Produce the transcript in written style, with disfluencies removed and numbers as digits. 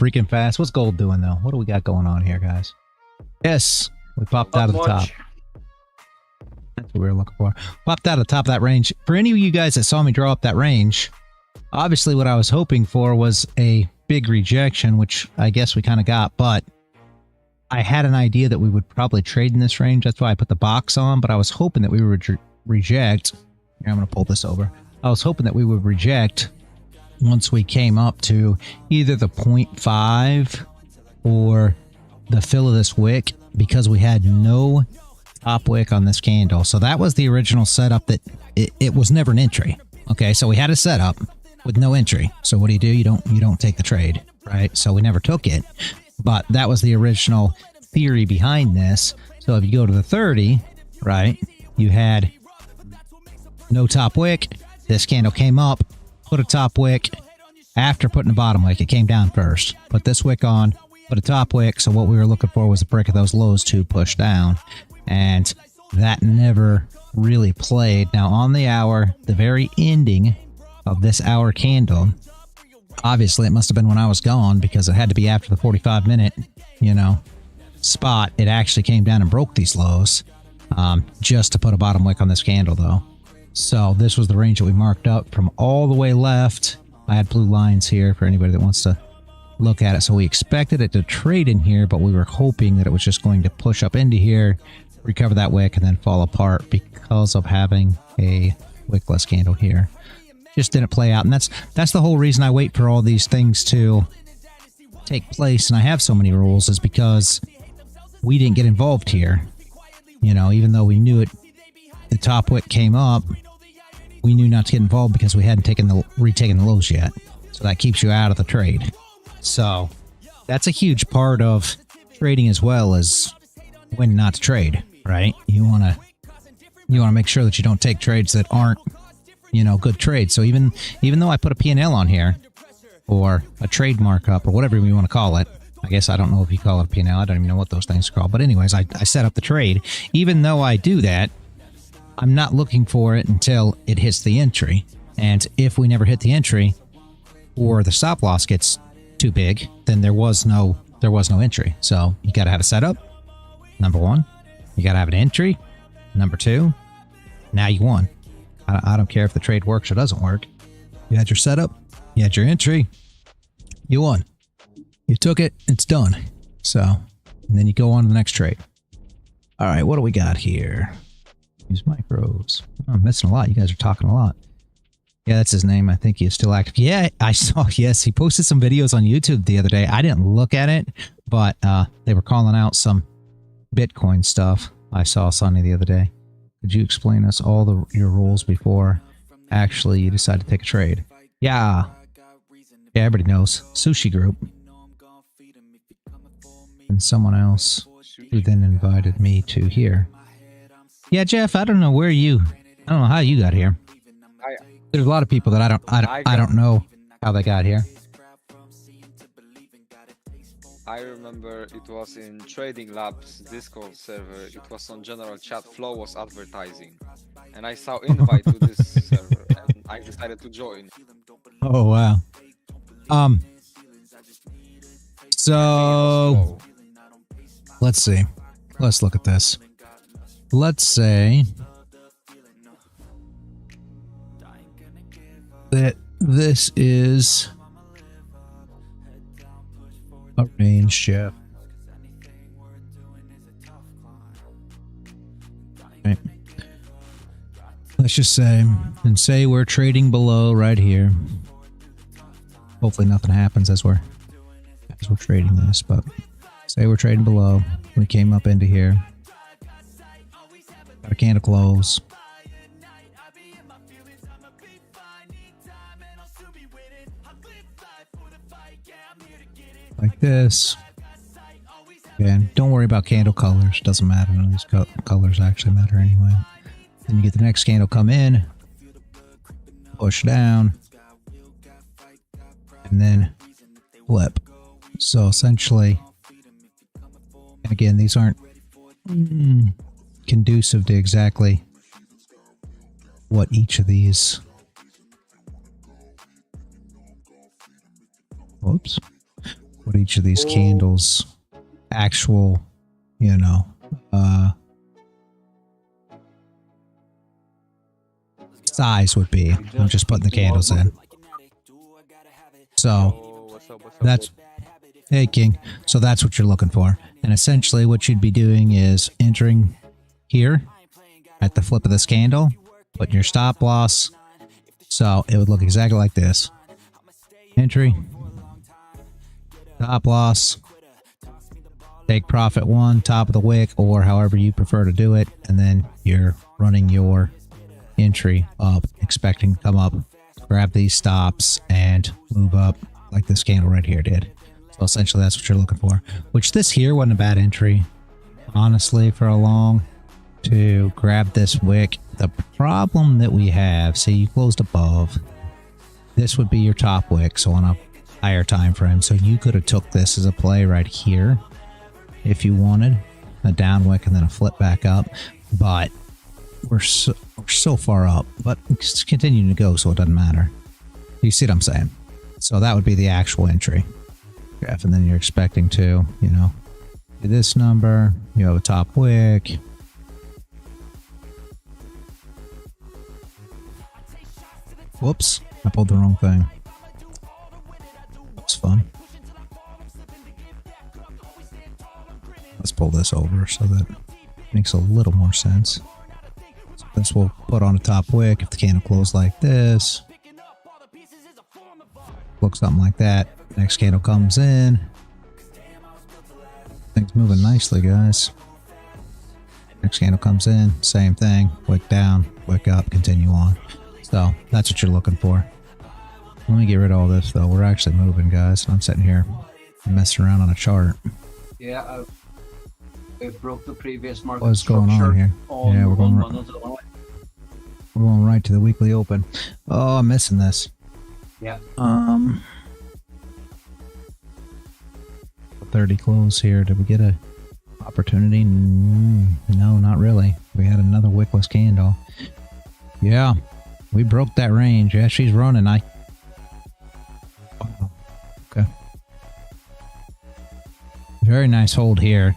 freaking fast. What's gold doing though? What do we got going on here, guys? Yes, we popped out of the top. That's what we were looking for. Popped out of the top of that range. For any of you guys that saw me draw up that range, obviously what I was hoping for was a big rejection, which I guess we kind of got, but I had an idea that we would probably trade in this range. That's why I put the box on, but I was hoping that we would reject. Here, I'm going to pull this over. I was hoping that we would reject once we came up to either the 0.5 or the fill of this wick, because we had no top wick on this candle. So that was the original setup, that it was never an entry. Okay, so we had a setup with no entry. So what do? You don't take the trade, right? So we never took it, but that was the original theory behind this. So if you go to the 30, right, you had no top wick. This candle came up, put a top wick. After putting a bottom wick, it came down first. Put this wick on, put a top wick. So what we were looking for was a break of those lows to push down. And that never really played. Now on the hour, the very ending of this hour candle, obviously it must have been when I was gone, because it had to be after the 45-minute, spot. It actually came down and broke these lows, just to put a bottom wick on this candle though. So this was the range that we marked up from all the way left. I had blue lines here for anybody that wants to look at it. So we expected it to trade in here, but we were hoping that it was just going to push up into here, recover that wick, and then fall apart because of having a wickless candle here. Just didn't play out, and that's the whole reason I wait for all these things to take place, and I have so many rules, is because we didn't get involved here. Even though we knew it, the top wick came up, we knew not to get involved because we hadn't retaken the lows yet. So that keeps you out of the trade. So that's a huge part of trading as well, as when not to trade, right? You want to make sure that you don't take trades that aren't, good trades. So even though I put a P&L on here, or a trade markup, or whatever you want to call it, I guess I don't know if you call it a P&L. I don't even know what those things are called. But anyways, I set up the trade. Even though I do that, I'm not looking for it until it hits the entry. And if we never hit the entry, or the stop loss gets too big, then there was no entry. So you got to have a setup. Number one, you got to have an entry. Number two, now you won. I don't care if the trade works or doesn't work. You had your setup, you had your entry, you won. You took it, it's done. So, and then you go on to the next trade. All right, what do we got here? Use micros. Oh, I'm missing a lot. You guys are talking a lot. Yeah, that's his name. I think he is still active. Yeah, I saw, yes, he posted some videos on YouTube the other day. I didn't look at it, but they were calling out some Bitcoin stuff. I saw Sonny the other day. Could you explain us all your rules before actually you decide to take a trade? Yeah. Yeah, everybody knows. Sushi Group. And someone else who then invited me to here. Yeah, Jeff, I don't know where I don't know how you got here. There's a lot of people that I don't know how they got here. I remember it was in Trading Labs Discord server. It was on general chat. Flow was advertising, and I saw invite to this server, and I decided to join. Oh wow. So let's see. Let's look at this. Let's say that this is a range, Jeff. Right. Let's just say we're trading below right here. Hopefully nothing happens as we're trading this, but say we're trading below. We came up into here. Got a candle close. Like this. Again, don't worry about candle colors. Doesn't matter. None of these colors actually matter anyway. Then you get the next candle come in, push down, and then flip. So essentially, again, these aren't conducive to exactly what each of these. Whoops. what each of these candles actual, you know, size would be. I'm just putting the candles in. So that's, hey King, so that's what you're looking for. And essentially what you'd be doing is entering here at the flip of this candle, putting your stop loss. So it would look exactly like this. Entry, stop loss, take profit 1, top of the wick, or however you prefer to do it, and then you're running your entry up, expecting to come up, grab these stops, and move up like this candle right here did. So essentially that's what you're looking for, which this here wasn't a bad entry, honestly, for a long, to grab this wick. The problem that we have, see, you closed above, this would be your top wick, so on a higher time frame. So you could have took this as a play right here if you wanted a down wick and then a flip back up, but we're so far up, but it's continuing to go, so it doesn't matter. You see what I'm saying? So that would be the actual entry graph, and then you're expecting to, you know, do this number, you have a top wick, whoops, I pulled the wrong thing. That's fun. Let's pull this over so that makes a little more sense. So this we'll put on a top wick. If the candle closed like this, look something like that. Next candle comes in. Things moving nicely, guys. Next candle comes in, same thing. Wick down, wick up, continue on. So that's what you're looking for. Let me get rid of all this though. We're actually moving, guys. I'm sitting here messing around on a chart. Yeah, it broke the previous market. What's going on here? Yeah, we're going right to the weekly open. Oh, I'm missing this. Yeah. 30 close here. Did we get a opportunity? No, not really. We had another wickless candle. Yeah, we broke that range. Yeah, she's running. Okay. Very nice hold here.